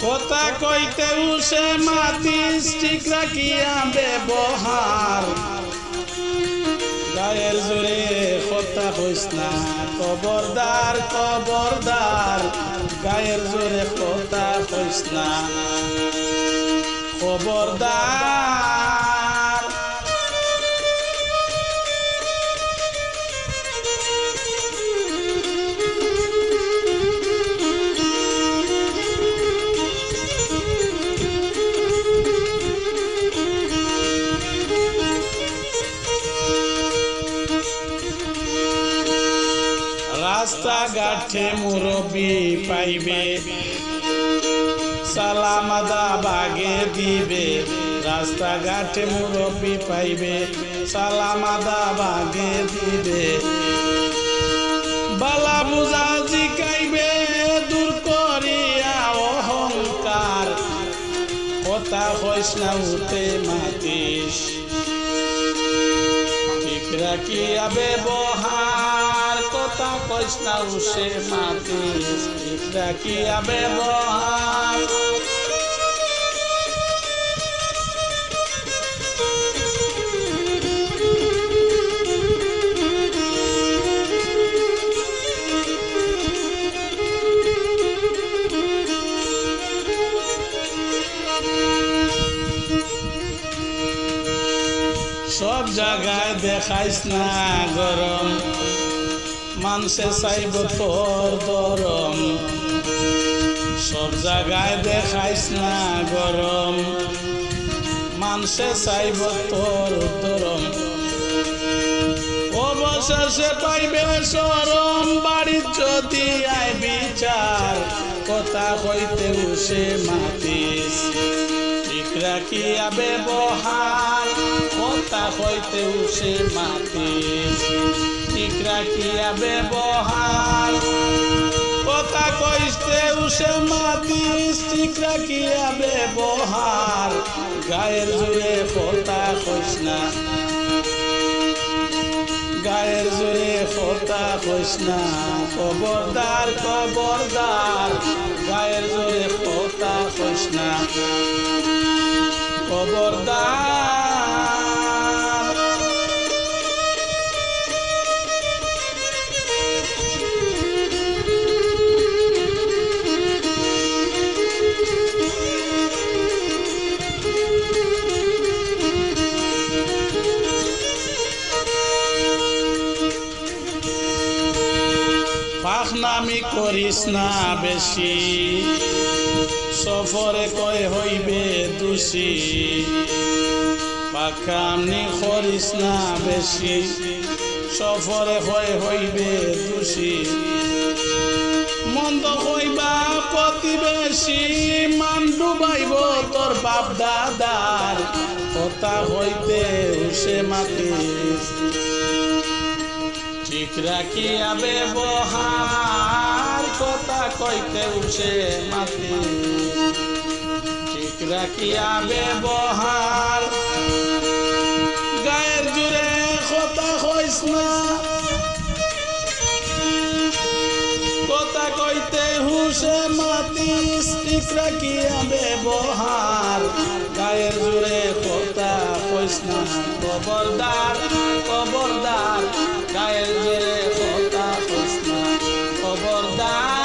কথা কইতে উসে মাতিস ঠিক রাখিয়া ব্যবহার গায়ের জোরে কথা কইস না খবরদার খবরদার গায়ের জোরে কথা কইস না খবরদার রাস্তাঘাটে মুরব্বি পাইবে সালাম আদা বাগে দিবে রাস্তাঘাটে মুরব্বি পাইবে সালাম আদা বাগে দিবে বালা বুঝা জিকাইবে দূর করিয়া অহংকার কথা কইস না উঠে মাতিস ঠিক রাখিয়া ব্যবহার কথা কইস না উসে মাতিস ঠিক রাখিয়া ব্যবহার সব জায়গায় দেখাইস না গরম মানুষে চাইব তোর দরম সব জায়গায় দেখাইস না গরম মানুষে চাইব তোর দরম অবশেষে পাইবে শরম বাড়ির যদি আয় বিচার কথা কইতে উসে মাতিস ঠিক রাখিয়া ব্যবহার কথা কইতে উসে মাতিস ঠিক রাখিয়া ব্যবহার কথা কইতে উসে মাতিস ঠিক রাখিয়া ব্যবহার গায়ের জোরে কথা কইস না গায়ের জোরে কথা কইস না খবরদার খবরদার গায়ের জোরে কথা কইস না খবরদার পাখনামি করিস না বেশি সফরে কয় হইবে দোষী পাখনামি করিস না বেশি সফরে কয় হইবে দোষী মন্দ হইবা প্রতিবেশী মান ডুবাইব তোর বাপ দাদার কথা হইতে উসে মাতিস ঠিক রাখিয়া ব্যবহার কথা কইতে উসে মাতিস ঠিক রাখিয়া ব্যবহার গায়ের জোরে কথা কইস না কথা কইতে হুসে মাতিস ঠিক রাখিয়া ব্যবহার গায়ের জোরে কথা কইস না খবরদার খবরদার গায়ের জোরে কথা কইস না খবরদার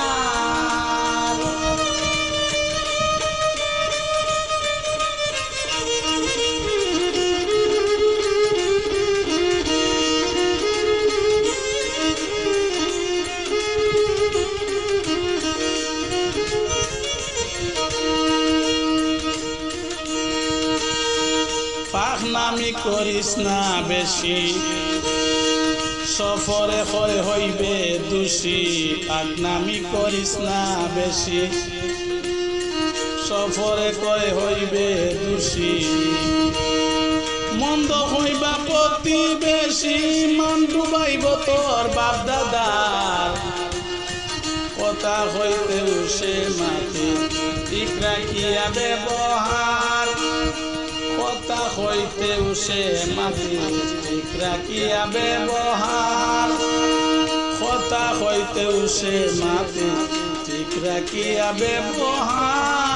পাখনামি করিস না বেশি সফরে কয় হইবে দোষী পাখনামি করিস না বেশি সফরে কয় হইবে দোষী মন্দ হইবা প্রতিবেশী মান ডুবাইব তোর বাপ দাদার কথা হইতে উসে মাতিস ঠিক রাখিয়া ব্যবহার কথা হইতে উসে মাতিস ঠিক রাখিয়া ব্যবহার কথা হইতে উসে মাতিস ঠিক রাখিয়া ব্যবহার